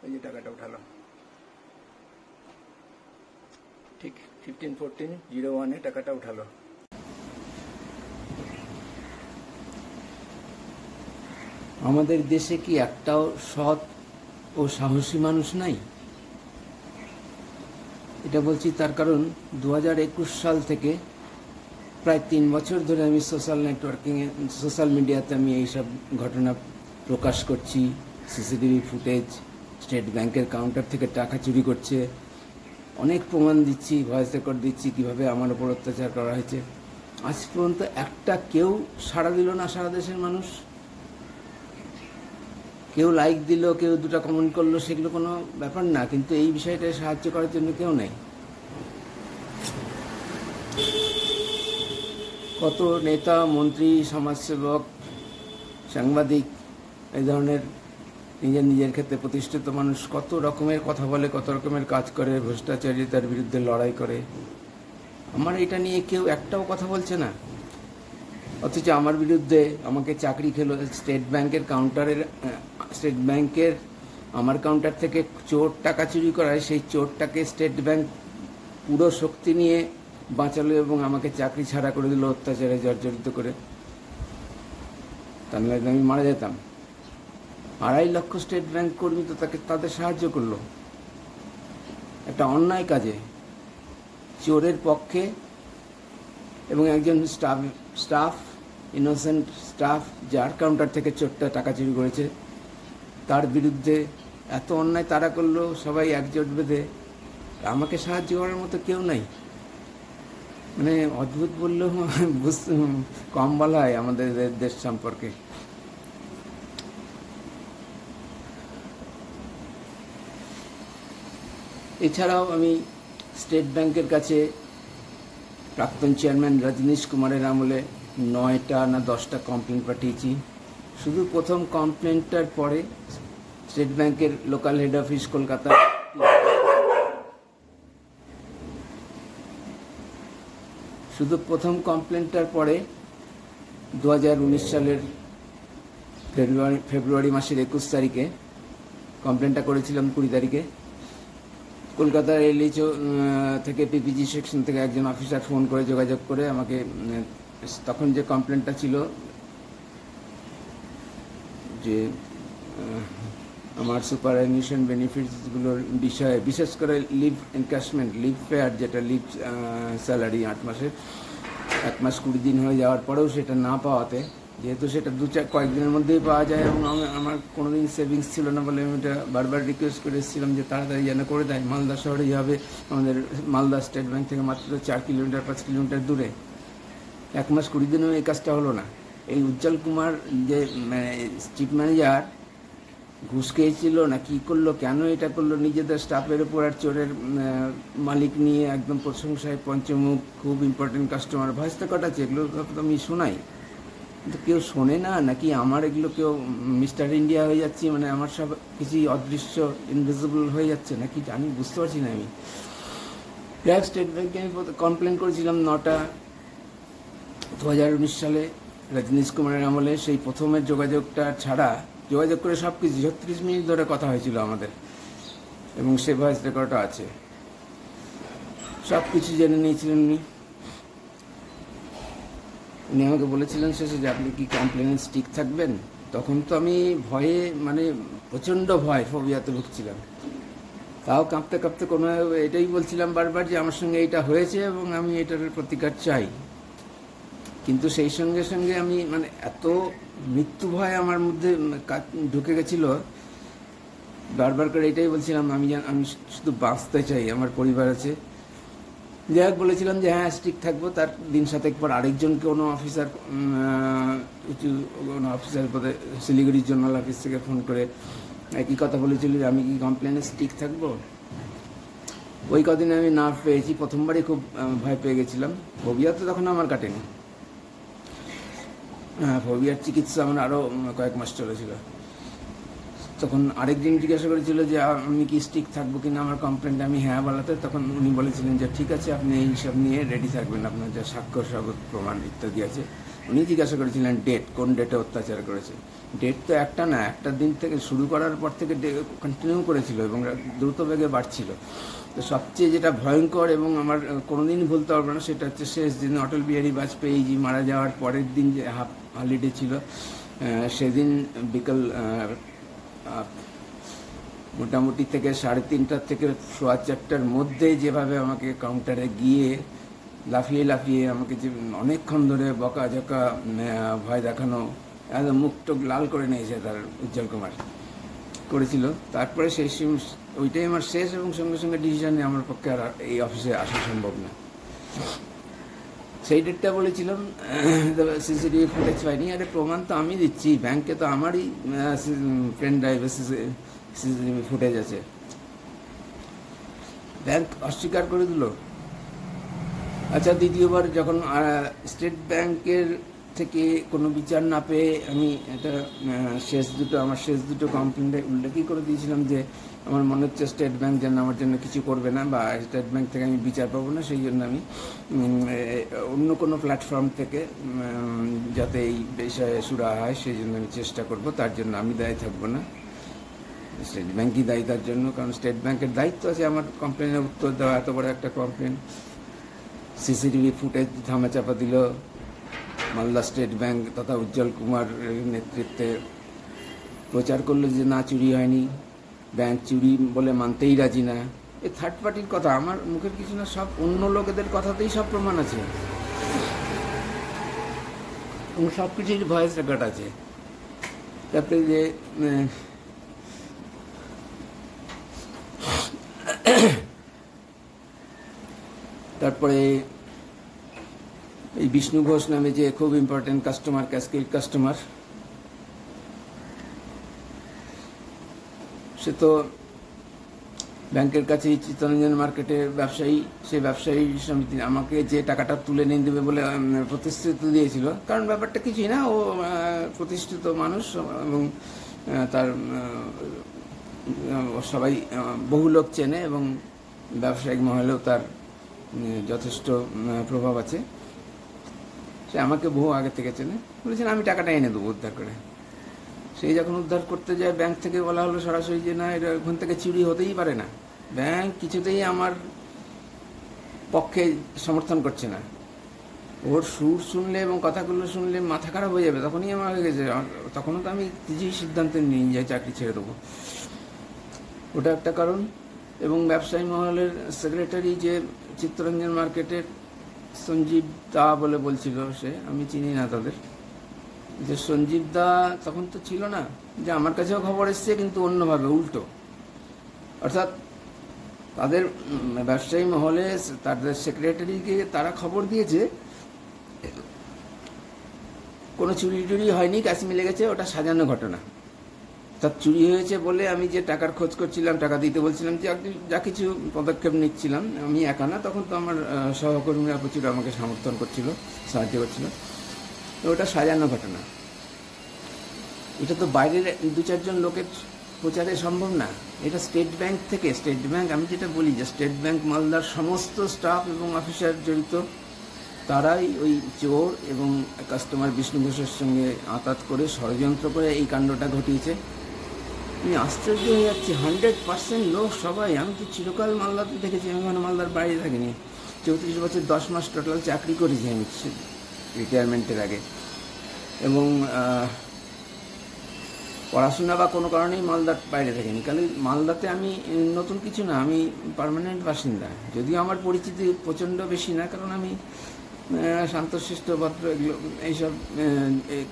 ওই যে টাকাটা উঠালো, ঠিক 15-14-01 টাকাটা উঠালো। আমাদের দেশে কি একটাও সৎ ও সাহসী মানুষ নাই? এটা বলছি তার কারণ 2021 সাল থেকে প্রায় 3 বছর ধরে আমি সোশ্যাল মিডিয়াতে আমি এইসব ঘটনা প্রকাশ করছি। সিসিটিভি ফুটেজ, স্টেট ব্যাংকের কাউন্টার থেকে টাকা চুরি করছে, অনেক প্রমাণ দিচ্ছি, ভয়েস রেকর্ড দিচ্ছি কীভাবে আমার উপর অত্যাচার করা হয়েছে। আজ পর্যন্ত একটা কেউ সাড়া দিল না। সারা দেশের মানুষ কেউ লাইক দিল, কেউ দুটো কমেন্ট করলো, সেগুলো কোনো ব্যাপার না, কিন্তু এই বিষয়টায় সাহায্য করার জন্য কেউ নেই। কত নেতা, মন্ত্রী, সমাজসেবক, সাংবাদিক, এই ধরনের নিজের ক্ষেত্রে প্রতিষ্ঠিত মানুষ কত রকমের কথা বলে, কত রকমের কাজ করে, ভ্রষ্টাচারিতার বিরুদ্ধে লড়াই করে। আমার এটা নিয়ে কেউ একটাও কথা বলছে না। অথচ আমার বিরুদ্ধে আমাকে চাকরি খেলো স্টেট ব্যাংকের আমার কাউন্টার থেকে চোর টাকা চুরি করায়, সেই চোরটাকে স্টেট ব্যাংক পুরো শক্তি নিয়ে বাঁচালো এবং আমাকে চাকরি ছাড়া করে দিল অত্যাচারে জর্জরিত করে। তা নাহলে আমি মারা যেতাম। 2.5 লক্ষ স্টেট ব্যাংক কর্মী তো তাদের সাহায্য করলো একটা অন্যায় কাজে, চোরের পক্ষে। এবং একজন স্টাফ ইনোসেন্ট স্টাফ যার কাউন্টার থেকে চোরটা টাকা চুরি করেছে, তার বিরুদ্ধে এত অন্যায় তারা করলো, সবাই একজোট বেঁধে। আমাকে সাহায্য করার মতো কেউ নাই। মানে অদ্ভুত বললেও কম বলা হয় আমাদের দেশ সম্পর্কে। এছাড়াও আমি স্টেট ব্যাংকের কাছে প্রাক্তন চেয়ারম্যান রজনীশ কুমারের আমলে 9টা না 10টা কমপ্লেন পাঠিয়েছি। শুধু প্রথম কমপ্লেনটার পরে স্টেট ব্যাংকের লোকাল হেড অফিস কলকাতা পরে 2019 সালের ফেব্রুয়ারি মাসের 21 তারিখে কমপ্লেনটা করেছিলাম। 20 তারিখে কলকাতার এলএইচও থেকে পিপিজি সেকশন থেকে একজন অফিসার ফোন করে যোগাযোগ করে আমাকে, তখন যে কমপ্লেনটা ছিল যে আমার সুপারঅ্যানুয়েশন বেনিফিটসগুলোর বিষয়ে, বিশেষ করে লিভ এনক্যাশমেন্ট, লিভ ফেয়ার, যেটা লিভ স্যালারি 8 মাসের 1 মাস 20 দিন হয়ে যাওয়ার পরেও সেটা না পাওয়াতে, যেহেতু সেটা কয়েকদিনের মধ্যেই পাওয়া যায় এবং আমার কোনোদিন সেভিংস ছিল না বলে আমি এটা বারবার রিকোয়েস্ট করে এসেছিলাম যে তাড়াতাড়ি যেন করে দেয়। মালদা শহরে যাবে, আমাদের মালদা স্টেট ব্যাংক থেকে মাত্র 4 কিলোমিটার 5 কিলোমিটার দূরে। 1 মাস 20 দিনেও এই কাজটা হলো না। এই উজ্জ্বল কুমার যে চিফ ম্যানেজার ঘুষ খেয়েছিল না কি করলো, কেন এটা করলো, নিজেদের স্টাফের উপর আর চোরের মালিক নিয়ে একদম প্রশংসায় পঞ্চমুখ, খুব ইম্পর্টেন্ট কাস্টমার, ভয়েস রেকর্ড আছে, এগুলো তো আমি শোনাই, কিন্তু কেউ শোনে না। নাকি আমার এগুলো কেউ মিস্টার ইন্ডিয়া হয়ে যাচ্ছি, মানে আমার সব কিছুই অদৃশ্য, ইনভিজিবল হয়ে যাচ্ছে নাকি, আমি বুঝতে পারছি না। আমি প্রায় স্টেট ব্যাংকে আমি কমপ্লেন করেছিলাম 9টা 2019 সালে রজনীশ কুমারের আমলে। সেই প্রথমের যোগাযোগটা ছাড়া যোগাযোগ করে সব কিছু 36 মিনিট ধরে কথা হয়েছিল আমাদের, এবং সে ভয়েস রেকর্ডও আছে। সব কিছু জেনে নিয়েছিলেন উনি আমাকে বলেছিলেন শেষে যে আপনি কি কমপ্লেনে স্টিক থাকবেন। তখন তো আমি ভয়ে, মানে প্রচণ্ড ভয়, ফোবিয়াতে ভুগছিলাম। তাও কাঁপতে কাঁপতে কোনো এটাই বলছিলাম বারবার যে আমার সঙ্গে এটা হয়েছে এবং আমি এটার প্রতিকার চাই। কিন্তু সেই সঙ্গে সঙ্গে আমি, মানে এত মৃত্যু ভয় আমার মধ্যে ঢুকে গেছিল, বারবার করে এটাই বলছিলাম আমি শুধু বাঁচতে চাই, আমার পরিবার আছে। যাই হোক, বলেছিলাম যে হ্যাঁ স্ট্রিক থাকবো। তার দিন সাতেক পর আরেকজনকে কোনো অফিসার পদে শিলিগুড়ির জোনাল অফিস থেকে ফোন করে একই কথা বলেছিল যে আমি কি কমপ্লেনে স্ট্রিক থাকবো। ওই কদিনে আমি নার্ভ পেয়েছি, প্রথমবারই খুব ভয় পেয়ে গেছিলাম। ফোবিয়া তো তখন আমার কাটেনি, ফোবিয়ার চিকিৎসা আমার আরও কয়েক মাস চলেছিল। তখন আরেকদিন জিজ্ঞাসা করেছিল যে আমি কি স্টিক থাকবো কিনা আমার কমপ্লেনটা, আমি হ্যাঁ বলাতে তখন উনি বলেছিলেন যে ঠিক আছে, আপনি এইসব নিয়ে রেডি থাকবেন, আপনার যা সাক্ষ্য, সবুত, প্রমাণ ইত্যাদি আছে উনি জিজ্ঞাসা করেছিলেন ডেট, কোন ডেটে অত্যাচার করেছে। ডেট তো একটা না, একটা দিন থেকে শুরু করার পর থেকে কন্টিনিউ করেছিল এবং দ্রুত বেগে বাড়ছিল। তো সবচেয়ে যেটা ভয়ঙ্কর এবং আমার কোনোদিনই ভুলতে পারবো না, সেটা হচ্ছে শেষ দিন অটল বিহারী বাজপেয়ীজি মারা যাওয়ার পরের দিন যে হাফ হলিডে ছিল, সেদিন বিকাল মোটামুটি থেকে 3:30 থেকে 4:15টার মধ্যে যেভাবে আমাকে কাউন্টারে গিয়ে লাফিয়ে লাফিয়ে আমাকে যে অনেকক্ষণ ধরে বকাঝকা, ভয় দেখানো, একদম মুখ টুক লাল করে নিয়েছে তার উজ্জ্বল কুমার করেছিল। তারপরে ওইটাই আমার শেষ, এবং সঙ্গে সঙ্গে ডিসিশন নিয়ে আমার পক্ষে আর এই অফিসে আসা সম্ভব না। সেই ডেটটা বলেছিলাম, সিসিটিভি ফুটেজ পাইনি। আরে প্রমাণ তো আমি দিচ্ছি, ব্যাংকে তো আমারই পেন ড্রাইভে সিসিটিভি ফুটেজ আছে। ব্যাংক অস্বীকার করে দিল। আচ্ছা, দ্বিতীয়বার যখন স্টেট ব্যাংকের থেকে কোনো বিচার না পেয়ে আমি এটা আমার শেষ দুটো কমপ্লেন্টে উল্লেখই করে দিয়েছিলাম যে আমার মনে হচ্ছে স্টেট ব্যাংক যেন আমার জন্য কিছু করবে না, বা স্টেট ব্যাংক থেকে আমি বিচার পাবো না। সেই জন্য আমি অন্য কোনো প্ল্যাটফর্ম থেকে যাতে এই বিষয়ে সুরাহা হয় সেই জন্য আমি চেষ্টা করব। তার জন্য আমি দায়ী থাকবো না, স্টেট ব্যাংকই দায়ী তার জন্য, কারণ স্টেট ব্যাংকের দায়িত্ব আছে আমার কমপ্লেনের উত্তর দেওয়া। এত বড় একটা কমপ্লেন, সিসিটিভি ফুটেজ ধামাচাপা দিল মালদা স্টেট ব্যাংক তথা উজ্জ্বল কুমার নেতৃত্বে, প্রচার করলো যে না চুরি হয়নি, ব্যাংক চুরি বলে মানতেই রাজি না। এই থার্ড পার্টির কথা, আমার মুখের কিছু না, সব অন্য লোকেদের কথাতেই সব প্রমাণ আছে এবং সব কিছুর ভয়েস রেকর্ড আছে। তারপরে যে তারপরে এই বিষ্ণু ঘোষ নামে যে খুব ইম্পর্টেন্ট কাস্টমার, ক্যাশকেড কাস্টমার, সে তো ব্যাংকের কাছে চিত্তরঞ্জন মার্কেটের ব্যবসায়ী, সেই ব্যবসায়ী সমিতি আমাকে যে টাকাটা তুলে নিয়ে দেবে বলে প্রতিশ্রুতি দিয়েছিল। কারণ ব্যাপারটা কিছুই না, ও প্রতিষ্ঠিত মানুষ এবং তার সবাই বহু লোক চেনে এবং ব্যবসায়িক মহলেও তার যথেষ্ট প্রভাব আছে। সে আমাকে বহু আগে থেকে চেনে, বলেছেন আমি টাকাটা এনে দেবো উদ্ধার করে। সেই যখন উদ্ধার করতে যায়, ব্যাংক থেকে বলা হলো সরাসরি যে না, এটা ওখান থেকে চুরি হতেই পারে না, ব্যাংক কিছুতেই আমার পক্ষে সমর্থন করছে না। ওর সুর শুনলে এবং কথাগুলো শুনলে মাথা খারাপ হয়ে যাবে। তখনই আমার হয়ে গেছে, তখনও তো আমি কিছুই সিদ্ধান্ত নিয়ে যাই চাকরি ছেড়ে দেবো, ওটা একটা কারণ। এবং ব্যবসায়ী মহলের সেক্রেটারি যে চিত্তরঞ্জন মার্কেটের সঞ্জীব দা বলে বলছিল, সে আমি চিনি না তাদের, যে সঞ্জীব দা তখন তো ছিল না, যে আমার কাছেও খবর এসছে কিন্তু অন্যভাবে, উল্টো। অর্থাৎ তাদের ব্যবসায়ী মহলে তাদের সেক্রেটারিকে তারা খবর দিয়েছে কোনো চুরি টুরি হয়নি, ক্যাশ মিলে গেছে, ওটা সাজানো ঘটনা। তার চুরি হয়েছে বলে আমি যে টাকার খোঁজ করছিলাম, টাকা দিতে বলছিলাম, যে যা কিছু পদক্ষেপ নিচ্ছিলাম, আমি একা না, তখন তো আমার সহকর্মীরা প্রচুর আমাকে সমর্থন করছিল, সাহায্য করছিল, তো ওটা সাজানো ঘটনা। এটা তো বাইরের 2-4 জন লোকের প্রচারে সম্ভব না। এটা স্টেট ব্যাংক থেকে, স্টেট ব্যাংক, আমি যেটা বলি যে স্টেট ব্যাংক মালদার সমস্ত স্টাফ এবং অফিসার জড়িত, তারাই ওই চোর এবং কাস্টমার বিষ্ণু ঘোষের সঙ্গে আঁতাত করে ষড়যন্ত্র করে এই কাণ্ডটা ঘটিয়েছে। আমি আশ্চর্য হয়ে যাচ্ছি, 100% লোক সবাই। আমি তো চিরকাল মালদাতে দেখেছি, আমি মানে মালদার বাইরে থাকিনি, 34 বছর 10 মাস টোটাল চাকরি করেছি আমি রিটায়ারমেন্টের আগে, এবং পড়াশোনা বা কোনো কারণেই মালদার বাইরে থাকিনি। কারণ মালদাতে আমি নতুন কিছু না, আমি পার্মানেন্ট বাসিন্দা, যদিও আমার পরিচিতি প্রচণ্ড বেশি না, কারণ আমি শান্তশিষ্ট ভদ্র এগুলো এইসব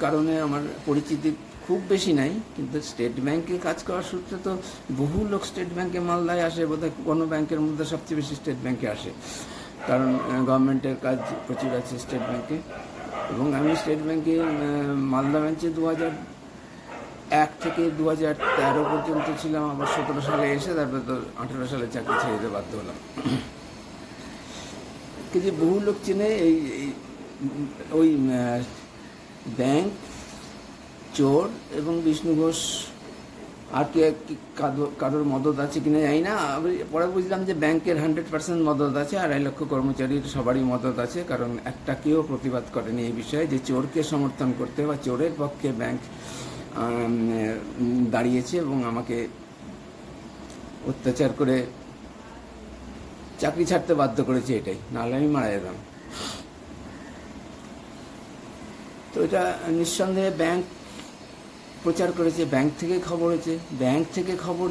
কারণে আমার পরিচিতি খুব বেশি নাই। কিন্তু স্টেট ব্যাংকে কাজ করার সূত্রে তো বহু লোক স্টেট ব্যাংকে মালদায় আসে, বোধহয় কোনো ব্যাংকের মধ্যে সবচেয়ে বেশি স্টেট ব্যাংকে আসে, কারণ গভর্নমেন্টের কাজ প্রচুর আছে স্টেট ব্যাংকে। এবং আমি স্টেট ব্যাংকে মালদা ব্রাঞ্চে 2001 থেকে 2013 পর্যন্ত ছিলাম, আবার 17 সালে এসে তারপরে তো 18 সালে চাকরি ছেড়ে দিতে বাধ্য হলাম। কিন্তু বহু লোক চেনে এই ওই ব্যাংক, চোর এবং বিষ্ণু ঘোষ আর কারোর মদত আছে কিনা জানি না। পরে বুঝলাম যে ব্যাংকের 100% মদত আছে, 2.5 লক্ষ কর্মচারীর সবারই মদত আছে, কারণ একটা কেউ প্রতিবাদ করেনি এই বিষয়ে যে চোরকে সমর্থন করতে বা চোরের পক্ষে ব্যাংক দাঁড়িয়েছে এবং আমাকে অত্যাচার করে চাকরি ছাড়তে বাধ্য করেছে, এটাই, নাহলে আমি মারা যেতাম। তো এটা নিঃসন্দেহে ব্যাংক প্রচার করেছে, ব্যাংক থেকে খবর হয়েছে। ব্যাংক থেকে খবর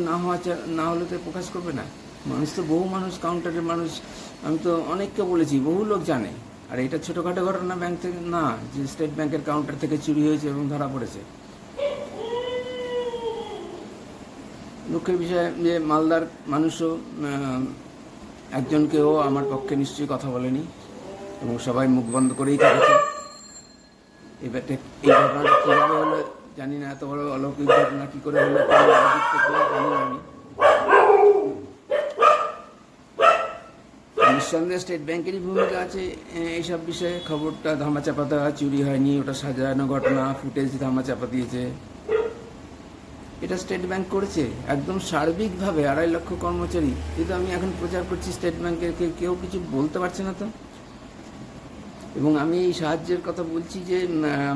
না হলে তো প্রকাশ করবে না। মানুষ তো বহু মানুষ, কাউন্টারের মানুষ, আমি তো অনেককে বলেছি, বহু লোক জানে। আর এটা ছোটোখাটো ঘটনা ব্যাংক থেকে না, যে স্টেট ব্যাংকের কাউন্টার থেকে চুরি হয়েছে এবং ধরা পড়েছে। দুঃখের বিষয় যে মালদার মানুষও একজনকেও আমার পক্ষে নিশ্চয়ই কথা বলেনি এবং সবাই মুখ বন্ধ করেই থেকেছে। এই ঘটনাটা কীভাবে হলো জানি না, এত বড় অলৌকিক ঘটনা কী করে হলো জানি না আমি। নিঃসন্দেহে স্টেট ব্যাংকেরই ভূমিকা আছে এইসব বিষয়ে। খবরটা ধামাচাপা দেওয়া, চুরি হয়নি, ওটা সাজানো ঘটনা, ফুটেজ ধামাচাপা দিয়েছে, এটা স্টেট ব্যাংক করেছে একদম সার্বিকভাবে। 2.5 লক্ষ কর্মচারী, কিন্তু আমি এখন প্রচার করছি স্টেট ব্যাংকের, কেউ কিছু বলতে পারছে না তো। এবং আমি এই সাহায্যের কথা বলছি যে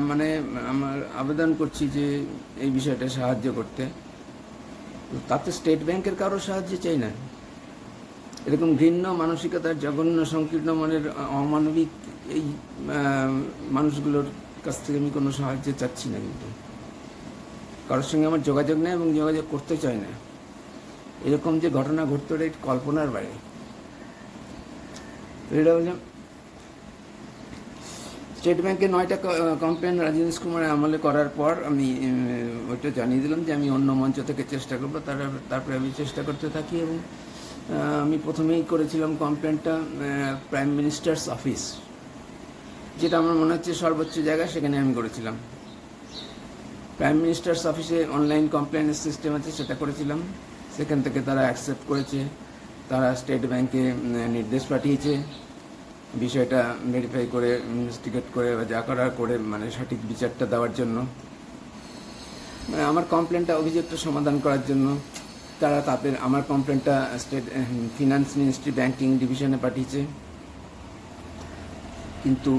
মানে আমার আবেদন করছি যে এই বিষয়টা সাহায্য করতে। তাতে স্টেট ব্যাংকের কারো সাহায্য চাই না। এরকম ঘৃণ্য মানসিকতার, জঘন্য, সংকীর্ণ মনের, অমানবিক এই মানুষগুলোর কাছ থেকে আমি কোনো সাহায্য চাচ্ছি না। কিন্তু কারোর সঙ্গে আমার যোগাযোগ নেই এবং যোগাযোগ করতে চাই না। এরকম যে ঘটনা ঘটতে পারে এটা কল্পনার বাইরে। এটা বললাম স্টেট ব্যাংকে 9টা কমপ্লেন রাজেশ কুমার আমলে করার পর আমি ওইটা জানিয়ে দিলাম যে আমি অন্য মঞ্চ থেকে চেষ্টা করবো। তারপরে আমি চেষ্টা করতে থাকি এবং আমি প্রথমেই করেছিলাম কমপ্লেনটা প্রাইম মিনিস্টার্স অফিস, যেটা আমার মনে হচ্ছে সর্বোচ্চ জায়গা, সেখানে আমি করেছিলাম। প্রাইম মিনিস্টার্স অফিসে অনলাইন কমপ্লেনের সিস্টেম আছে, সেটা করেছিলাম। সেখান থেকে তারা অ্যাকসেপ্ট করেছে, তারা স্টেট ব্যাংকে নির্দেশ পাঠিয়েছে বিষয়টা ভেরিফাই করে, ইনভেস্টিগেট করে বা যা করার করে মানে সঠিক বিচারটা দেওয়ার জন্য, মানে আমার কমপ্লেনটা, অভিযোগটা সমাধান করার জন্য। তারা তাদের আমার কমপ্লেনটা স্টেট ফিনান্স মিনিস্ট্রি ব্যাংকিং ডিভিশনে পাঠিয়েছে। কিন্তু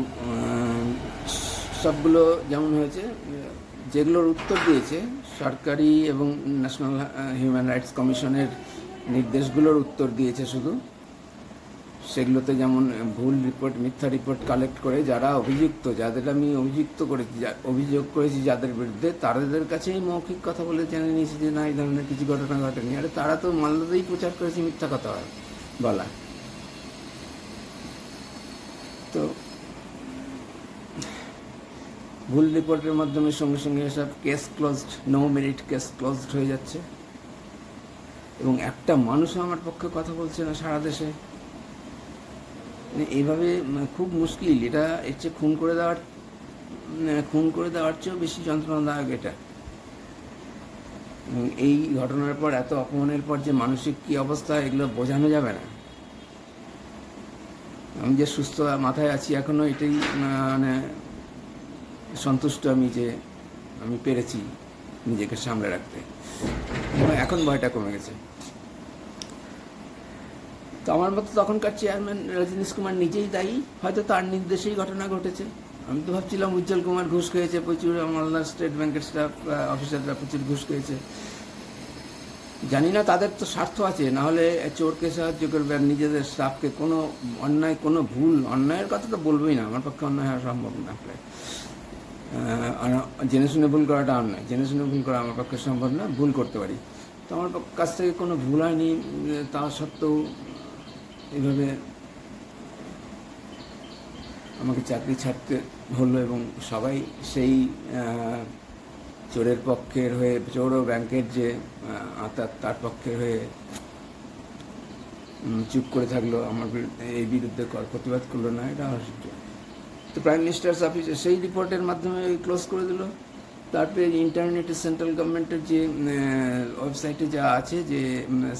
সবগুলো যেমন হয়েছে, যেগুলোর উত্তর দিয়েছে সরকারি এবং ন্যাশনাল হিউম্যান রাইটস কমিশনের নির্দেশগুলোর উত্তর দিয়েছে শুধু, সেগুলোতে যেমন ভুল রিপোর্ট, মিথ্যা রিপোর্ট কালেক্ট করে যারা অভিযুক্ত, যাদের আমি অভিযোগ করেছি যাদের বিরুদ্ধে, তাদের কাছেই মৌখিক কথা বলে জেনে নিয়েছি যে না, এই ধরনের কিছু ঘটনা ঘটেনি। আরে তারা তো মালদাতেই প্রচার করেছে মিথ্যা কথা বলা। তো ভুল রিপোর্টের মাধ্যমে সঙ্গে সঙ্গে এসব case closed, no merit case closed হয়ে যাচ্ছে এবং একটা মানুষও আমার পক্ষে কথা বলছে না সারা দেশে। এইভাবে খুব মুশকিল। এটা এর চেয়ে খুন করে দেওয়ার চেয়েও বেশি যন্ত্রণাদায়ক এটা। এই ঘটনার পর, এত অপমানের পর যে মানসিক কী অবস্থা, এগুলো বোঝানো যাবে না। আমি যে সুস্থ মাথায় আছি এখনো, এটাই মানে সন্তুষ্ট আমি যে আমি পেরেছি নিজেকে সামলে রাখতে, এখন ভয়টা কমে গেছে। তো আমার মতো তখনকার চেয়ারম্যান রজনীশ কুমার নিজেই দায়ী, হয়তো তার নির্দেশেই ঘটনা ঘটেছে। আমি তো ভাবছিলাম উজ্জ্বল কুমার ঘুষ খেয়েছে প্রচুর, মালদা স্টেট ব্যাংকের স্টাফ অফিসাররা প্রচুর ঘুষ খেয়েছে। জানি না, তাদের তো স্বার্থ আছে, নাহলে চোরকে সাহায্য করবে আর নিজেদের স্টাফকে। কোনো অন্যায়, কোনো ভুল, অন্যায়ের কথা তো বলবোই না, আমার পক্ষে অন্যায় হওয়া সম্ভব না। জেনে শুনে ভুল করাটা অন্যায়, জেনে শুনে ভুল করা আমার পক্ষে সম্ভব না, ভুল করতে পারি। তো আমার কাছ থেকে কোনো ভুল হয়নি, তা সত্ত্বেও এভাবে আমাকে চাকরি ছাড়তে হলো এবং সবাই সেই চোরের পক্ষের হয়ে, চোর ও ব্যাংকের যে তার পক্ষের হয়ে চুপ করে থাকলো, আমার এই বিরুদ্ধে প্রতিবাদ করলো না। এটা আশ্চর্য। তো প্রাইম মিনিস্টার্স অফিসে সেই রিপোর্টের মাধ্যমে ক্লোজ করে দিল। তারপরে ইন্টারনেটে সেন্ট্রাল গভর্নমেন্টের যে ওয়েবসাইটে যা আছে যে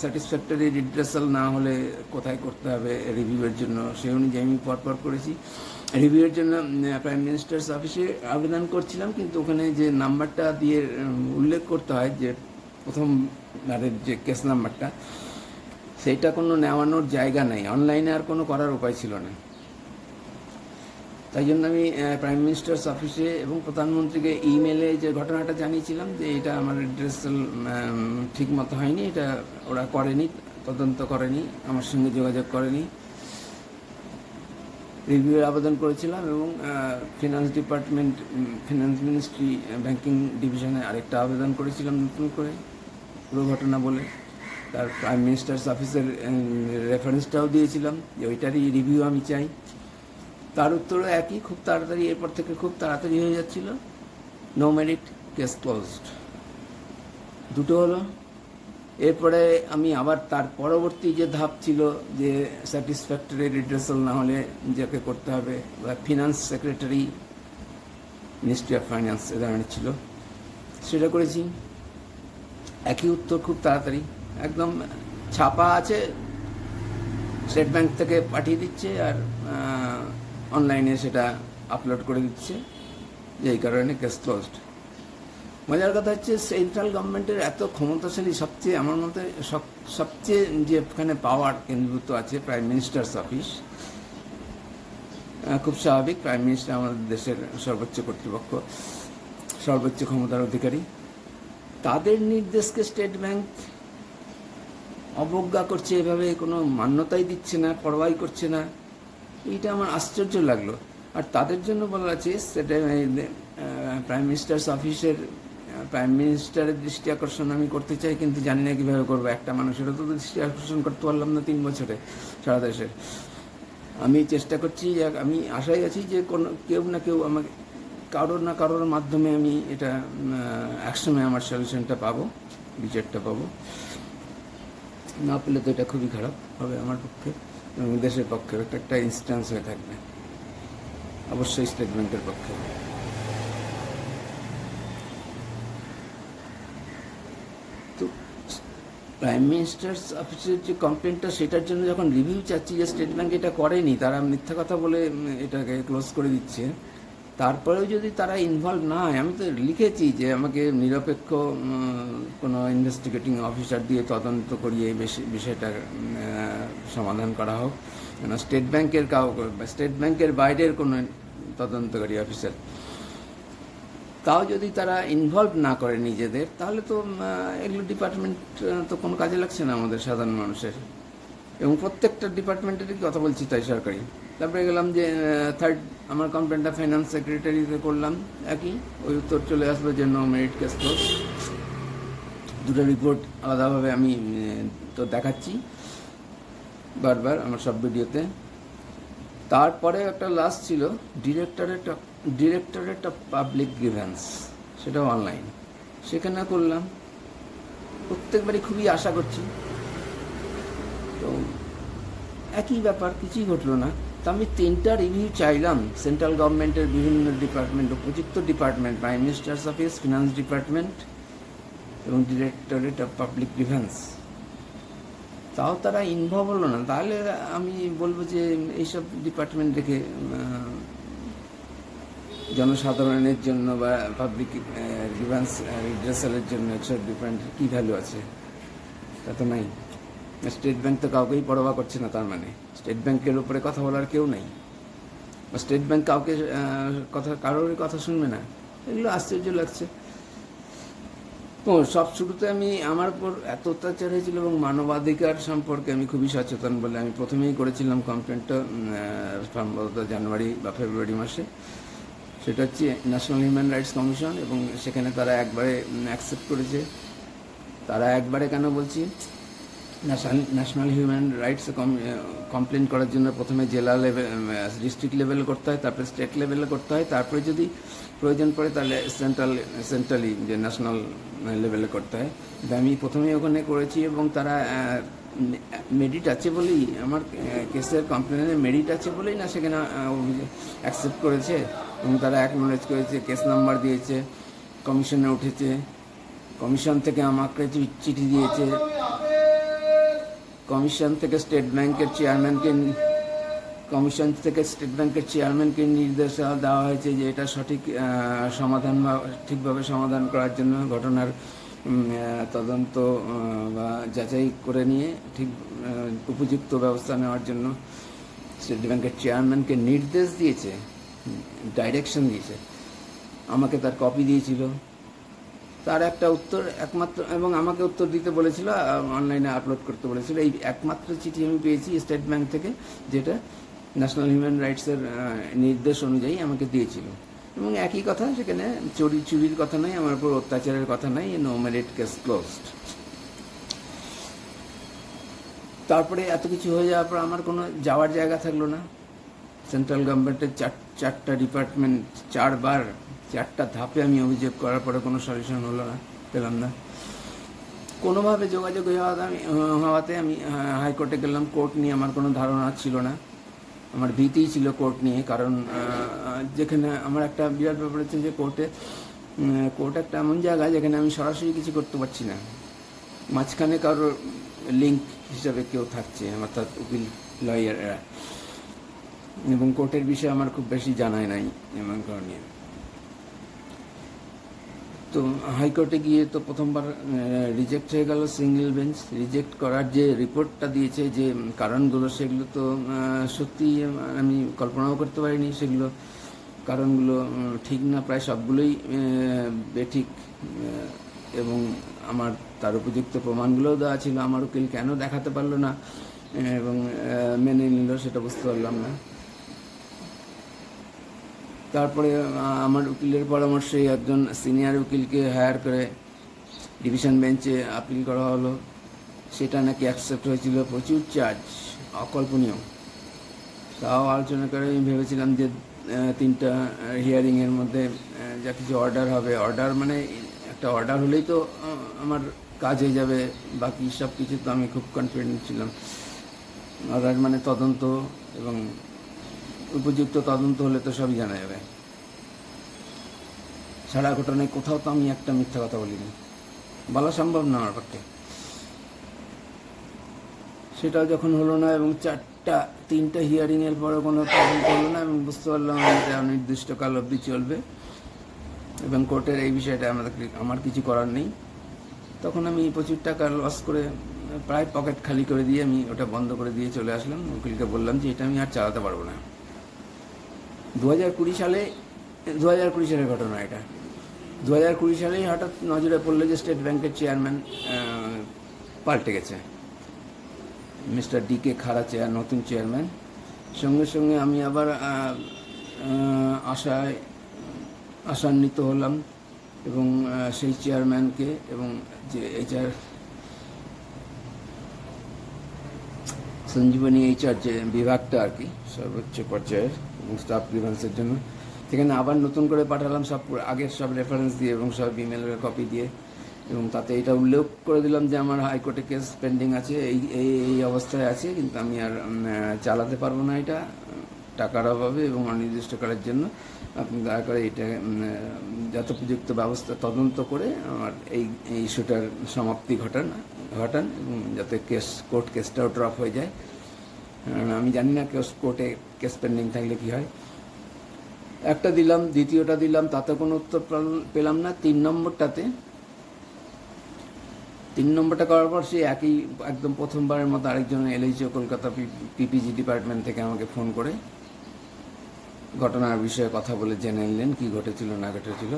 স্যাটিসফ্যাক্টরি রিড্রেসাল না হলে কোথায় করতে হবে রিভিউয়ের জন্য, সেই অনুযায়ী আমি পরপর করেছি। রিভিউয়ের জন্য প্রাইম মিনিস্টার্স অফিসে আবেদন করছিলাম, কিন্তু ওখানে যে নাম্বারটা দিয়ে উল্লেখ করতে হয় যে প্রথমবারের যে কেস নাম্বারটা, সেইটা কোনো নেওয়ানোর জায়গা নেই, অনলাইনে আর কোনো করার উপায় ছিল না। তাই জন্য আমি প্রাইম মিনিস্টার্স অফিসে এবং প্রধানমন্ত্রীকে ইমেলে যে ঘটনাটা জানিয়েছিলাম যে এটা আমার অ্যাড্রেস ঠিক মতো হয়নি, এটা ওরা করেনি, তদন্ত করেনি, আমার সঙ্গে যোগাযোগ করেনি। রিভিউয়ের আবেদন করেছিলাম এবং finance department, finance ministry, banking ডিভিশনে আরেকটা আবেদন করেছিলাম নতুন করে পুরো ঘটনা বলে। তার প্রাইম মিনিস্টার্স অফিসের রেফারেন্সটাও দিয়েছিলাম যে ওইটারই রিভিউ আমি চাই। তার উত্তরও একই, খুব তাড়াতাড়ি, এরপর থেকে খুব তাড়াতাড়ি হয়ে যাচ্ছিল, নো মেরিট, কেস ক্লোজড, দুটো হলো। এরপরে আমি আবার তার পরবর্তী যে ধাপ ছিল যে স্যাটিসফ্যাক্টরি রিড্রেসাল না হলে যাকে করতে হবে, বা finance secretary, ministry of finance এ ধরনের ছিল, সেটা করেছি। একই উত্তর, খুব তাড়াতাড়ি, একদম ছাপা আছে, স্টেট ব্যাংক থেকে পাঠিয়ে দিচ্ছে আর অনলাইনে সেটা আপলোড করে দিচ্ছে, যেই কারণে কেস ক্লোজড। মজার কথা হচ্ছে সেন্ট্রাল গভর্নমেন্টের এত ক্ষমতাশালী, সবচেয়ে আমার মতে সবচেয়ে যেখানে পাওয়ার কেন্দ্রীভূত আছে প্রাইম মিনিস্টার্স অফিস, খুব স্বাভাবিক, প্রাইম মিনিস্টার আমাদের দেশের সর্বোচ্চ কর্তৃপক্ষ, সর্বোচ্চ ক্ষমতার অধিকারী, তাদের নির্দেশকে স্টেট ব্যাংক অবজ্ঞা করছে, এভাবে কোনো মান্যতাই দিচ্ছে না, পরোয়াই করছে না, এইটা আমার আশ্চর্য লাগলো। আর তাদের জন্য বলা আছে সেটা প্রাইম মিনিস্টার্স অফিসের প্রাইম মিনিস্টারের দৃষ্টি আকর্ষণ আমি করতে চাই, কিন্তু জানি না কীভাবে করবো, একটা মানুষেরও তো দৃষ্টি আকর্ষণ করতে পারলাম না 3 বছরে সারা দেশের। আমি চেষ্টা করছি, আমি আশায় আছি যে কোনো কেউ না কেউ আমাকে, কারোর না কারোর মাধ্যমে আমি এটা একসময় আমার সলিউশনটা পাবো, বিচারটা পাবো। না পেলে তো এটা খুবই খারাপ হবে আমার পক্ষে এবং দেশের পক্ষে, একটা ইনস্ট্যান্স হয়ে থাকবে, অবশ্যই স্টেট ব্যাংকের পক্ষে। তো প্রাইম মিনিস্টার্স অফিসের যে কমপ্লেনটা, সেটার জন্য যখন রিভিউ চাচ্ছি যে স্টেট ব্যাংক এটা করেনি, তারা মিথ্যা কথা বলে এটাকে ক্লোজ করে দিচ্ছে, তারপরেও যদি তারা ইনভলভ না হয়, আমি তো লিখেছি যে আমাকে নিরপেক্ষ কোনো ইনভেস্টিগেটিং অফিসার দিয়ে তদন্ত করিয়ে বিষয়টা সমাধান করা হোক, কেন স্টেট ব্যাংকের বাইরের কোনো তদন্তকারী অফিসার, তাও যদি তারা ইনভলভ না করে নিজেদের, তাহলে তো এগুলো ডিপার্টমেন্ট তো কোনো কাজে লাগছে না আমাদের সাধারণ মানুষের। এবং প্রত্যেকটা ডিপার্টমেন্টেরই কথা বলছি তাই, সরকারি। তারপরে গেলাম যে থার্ড, আমার কমপ্লেনটা ফাইন্যান্স সেক্রেটারিতে করলাম, একই ওই উত্তর চলে আসলো যে নো মেরিট, কেস ক্লোজ। দুটো রিপোর্ট আলাদাভাবে আমি তো দেখাচ্ছি বারবার আমার সব ভিডিওতে। তারপরে একটা লাস্ট ছিল ডিরেক্টরেট অফ পাবলিক গ্রিভেন্স, সেটাও অনলাইন, সেখানে করলাম। প্রত্যেকবারই খুবই আশা করছি, তো একই ব্যাপার, কিছুই ঘটলো না। তো আমি 3টা রিভিউ চাইলাম সেন্ট্রাল গভর্নমেন্টের বিভিন্ন ডিপার্টমেন্ট, উপযুক্ত department, prime ministers office, finance department এবং ডিরেক্টরেট অফ পাবলিক গ্রিভেন্স, তাও তারা ইনভলভ হলো না। তাহলে আমি বলবো যে এইসব ডিপার্টমেন্ট দেখে জনসাধারণের জন্য বা পাবলিক গ্রিভেন্স রিড্রেসালের জন্য এইসব ডিপার্টমেন্টের কী ভ্যালু আছে? তা তো নাই। স্টেট ব্যাংক তো কাউকেই পরোয়া করছে না, তার মানে স্টেট ব্যাংকের উপরে কথা বলার কেউ নেই, বা স্টেট ব্যাংক কারোরই কথা শুনবে না, এগুলো আশ্চর্য লাগছে। সব শুরুতে আমি আমার উপর এত অত্যাচার হয়েছিল এবং মানবাধিকার সম্পর্কে আমি খুবই সচেতন বলে আমি প্রথমেই করেছিলাম কমপ্লেনটা, সম্ভবত জানুয়ারি বা ফেব্রুয়ারি মাসে। সেটা হচ্ছে ন্যাশনাল হিউম্যান রাইটস কমিশন, এবং সেখানে তারা একবারে অ্যাকসেপ্ট করেছে। তারা একবারে কেন বলছি, ন্যাশনাল হিউম্যান রাইটস কমপ্লেন করার জন্য প্রথমে জেলা লেভেল, ডিস্ট্রিক্ট লেভেলে করতে হয়, তারপরে স্টেট লেভেলে করতে হয়, তারপরে যদি প্রয়োজন পড়ে তাহলে সেন্ট্রালি যে ন্যাশনাল লেভেলে করতে হয়। আমি প্রথমেই ওখানে করেছি এবং তারা মেরিট আছে বলেই, আমার কেসের কমপ্লেনের মেরিট আছে বলেই না সেখানে অ্যাকসেপ্ট করেছে, এবং তারা অ্যাকনোলেজ করেছে, কেস নাম্বার দিয়েছে, কমিশনে উঠেছে, কমিশন থেকে আমাকে চিঠি দিয়েছে, কমিশন থেকে স্টেট ব্যাংকের চেয়ারম্যানকে নির্দেশ দেওয়া হয়েছে যে এটা সঠিক সমাধান বা ঠিকভাবে সমাধান করার জন্য, ঘটনার তদন্ত বা যাচাই করে নিয়ে ঠিক উপযুক্ত ব্যবস্থা নেওয়ার জন্য স্টেট ব্যাংকের চেয়ারম্যানকে নির্দেশ দিয়েছে, ডাইরেকশন দিয়েছে। আমাকে তার কপি দিয়েছিল, তার একটা উত্তর একমাত্র, এবং আমাকে উত্তর দিতে বলেছিল, অনলাইনে আপলোড করতে বলেছিল। এই একমাত্র চিঠি আমি পেয়েছি স্টেট ব্যাংক থেকে, যেটা ন্যাশনাল হিউম্যান রাইটসের নির্দেশ অনুযায়ী আমাকে দিয়েছিল। এবং একই কথা, সেখানে চুরির কথা নাই, আমার উপর অত্যাচারের কথা নাই, নো মেরিট কেস ক্লোজড। তারপরে এত কিছু হয়ে যাওয়ার পর আমার কোনো যাওয়ার জায়গা থাকলো না। সেন্ট্রাল গভর্নমেন্টের চারটা ডিপার্টমেন্ট, 4টা ধাপে আমি অভিযোগ করার পরে কোনো সলিউশন হলো না, পেলাম না। কোনোভাবে যোগাযোগ হওয়াতে আমি হাইকোর্টে গেলাম। কোর্ট নিয়ে আমার কোনো ধারণা ছিল না, আমার ভীতিই ছিল কোর্ট নিয়ে। কারণ যেখানে আমার একটা বিরাট ব্যাপার হচ্ছে যে কোর্ট একটা এমন জায়গা যেখানে আমি সরাসরি কিছু করতে পারছি না, মাঝখানে কারোর লিঙ্ক হিসাবে কেউ থাকছে, অর্থাৎ উকিল, লয়াররা। এবং কোর্টের বিষয়ে আমার খুব বেশি জানাই নাই এমন কারণে। তো হাইকোর্টে গিয়ে তো প্রথমবার রিজেক্ট হয়ে গেল, সিঙ্গেল বেঞ্চ। রিজেক্ট করার যে রিপোর্টটা দিয়েছে, যে কারণগুলো, সেগুলো তো সত্যি আমি কল্পনাও করতে পারিনি। সেগুলো কারণগুলো ঠিক না, প্রায় সবগুলোই বেঠিক। এবং আমার তার উপযুক্ত প্রমাণগুলোও দেওয়া ছিল, আমার উকিল কেন দেখাতে পারলো না এবং মেনে নিল সেটা বুঝতে পারলাম না। তারপরে আমার উকিলের পরামর্শে একজন সিনিয়র উকিলকে হায়ার করে ডিভিশন বেঞ্চে আপিল করা হলো। সেটা নাকি অ্যাকসেপ্ট হয়েছিল, প্রচুর চার্জ, অকল্পনীয়। তাও আলোচনা করে আমি ভেবেছিলাম যে 3টা হিয়ারিংয়ের মধ্যে যা কিছু অর্ডার হবে, অর্ডার মানে একটা অর্ডার হলেই তো আমার কাজ হয়ে যাবে, বাকি সব কিছু তো আমি খুব কনফিডেন্ট ছিলাম। অর্ডার মানে তদন্ত, এবং উপযুক্ত তদন্ত হলে তো সবই জানা যাবে। সারা ঘটনায় কোথাও তো আমি একটা মিথ্যা কথা বলিনি, বলা সম্ভব না আমার পক্ষে। সেটাও যখন হলো না, এবং 3টা হিয়ারিংয়ের পরে কোনো তদন্ত হলো না, এবং বুঝতে পারলাম এটা অনির্দিষ্টকাল অবধি চলবে এবং কোর্টের এই বিষয়টা আমার কিছু করার নেই। তখন আমি প্রচুর টাকা লস করে, প্রায় পকেট খালি করে দিয়ে আমি ওটা বন্ধ করে দিয়ে চলে আসলাম। উকিলকে বললাম যে এটা আমি আর চালাতে পারবো না। 2020 সালের ঘটনা এটা। 2020 সালেই হঠাৎ নজরে পড়লো যে স্টেট ব্যাংকের চেয়ারম্যান পাল্টে গেছে, মিস্টার DK খাড়া নতুন চেয়ারম্যান। সঙ্গে সঙ্গে আমি আবার আশান্বিত হলাম, এবং সেই চেয়ারম্যানকে এবং যে সঞ্জীবনী HR যে বিভাগটা আর কি সর্বোচ্চ পর্যায়ের এবং স্টাফ গ্রিভেন্সের জন্য, সেখানে আবার নতুন করে পাঠালাম সব আগের সব রেফারেন্স দিয়ে এবং সব ইমেলের কপি দিয়ে। এবং তাতে এটা উল্লেখ করে দিলাম যে আমার হাইকোর্টে কেস পেন্ডিং আছে, এই অবস্থায় আছে, কিন্তু আমি আর চালাতে পারবো না এটা টাকার অভাবে এবং অনির্দিষ্টকালের জন্য। আপনি দয়া করে এটা যথোপযুক্ত ব্যবস্থা তদন্ত করে আমার এই ইস্যুটার সমাপ্তি ঘটান, এবং যাতে কোর্ট কেসটাও ড্রপ হয়ে যায়। আমি জানি না কোর্টে কেস পেন্ডিং থাকলে কী হয়। একটা দিলাম, দ্বিতীয়টা দিলাম, তাতে কোনো উত্তর পেলাম না। 3 নম্বরটা করার পর সে একদম প্রথমবারের মতো আরেকজন LHO কলকাতা PPG ডিপার্টমেন্ট থেকে আমাকে ফোন করে ঘটনার বিষয়ে কথা বলে জেনে নিলেন কী ঘটেছিল না ঘটেছিল।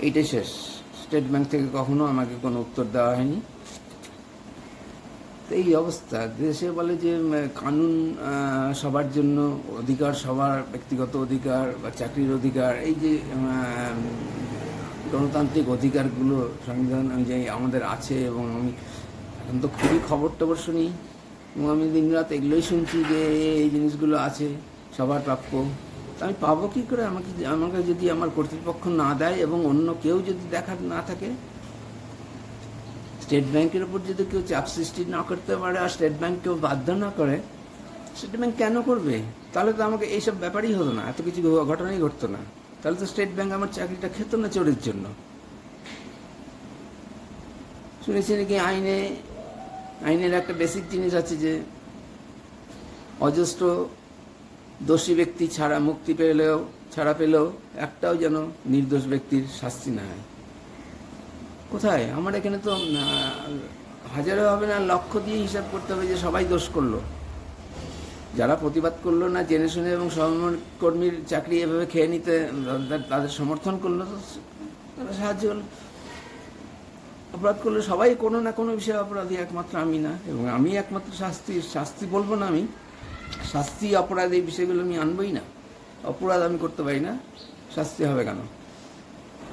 এইটাই শেষ। স্টেট ব্যাংক থেকে কখনো আমাকে কোনো উত্তর দেওয়া হয়নি। এই অবস্থা। দেশে বলে যে কানুন সবার জন্য, অধিকার সবার, ব্যক্তিগত অধিকার বা চাকরির অধিকার, এই যে গণতান্ত্রিক অধিকারগুলো সংবিধান অনুযায়ী আমাদের আছে। এবং আমি এখন তো খুবই খবর শুনি, এবং আমি দিনরাত এগুলোই শুনছি যে এই জিনিসগুলো আছে, সবার প্রাপ্য। আমি পাবো কী করে? আমাকে যদি আমার কর্তৃপক্ষ না দেয় এবং অন্য কেউ যদি দেখার না থাকে, স্টেট ব্যাংকের উপর যদি কেউ চাপ সৃষ্টি না করতে পারে আর স্টেট ব্যাংক কেউ বাধ্য না করে, স্টেট ব্যাংক কেন করবে? তাহলে তো আমাকে এইসব ব্যাপারই হতো না, এত কিছু ঘটনাই ঘটতো না। তাহলে তো স্টেট ব্যাংক আমার চাকরিটা খেত না চোরের জন্য। শুনেছি নাকি আইনের একটা বেসিক জিনিস আছে যে অজস্র দোষী ব্যক্তি ছাড়া পেলেও একটাও যেন নির্দোষ ব্যক্তির শাস্তি না হয়। কোথায়? আমার এখানে তো হাজারও হবে না, লক্ষ দিয়ে হিসাব করতে হবে যে সবাই দোষ করলো। যারা প্রতিবাদ করলো না জেনে শুনে এবং সহকর্মীর চাকরি এভাবে খেয়ে নিতে তাদের সমর্থন করলো, তো তারা সাহায্য করলো। অপরাধ করলে সবাই কোনো না কোনো বিষয়ে অপরাধী, একমাত্র আমি না। এবং আমি একমাত্র শাস্তি বলবো না, আমি শাস্তি অপরাধ এই বিষয়গুলো আমি আনবই না। অপরাধ আমি করতে পারি না, শাস্তি হবে কেন?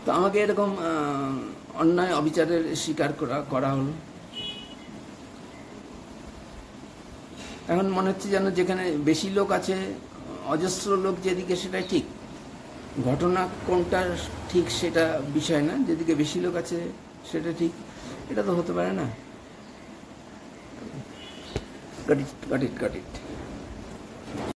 তো আমাকে এরকম অন্যায় অবিচারের শিকার করা হলো। এখন মনে হচ্ছে যেন যেখানে বেশি লোক আছে, অজস্র লোক যেদিকে, সেটাই ঠিক। ঘটনা কোনটা ঠিক সেটা বিষয় না, যেদিকে বেশি লোক আছে সেটা ঠিক, এটা তো হতে পারে না। Got it.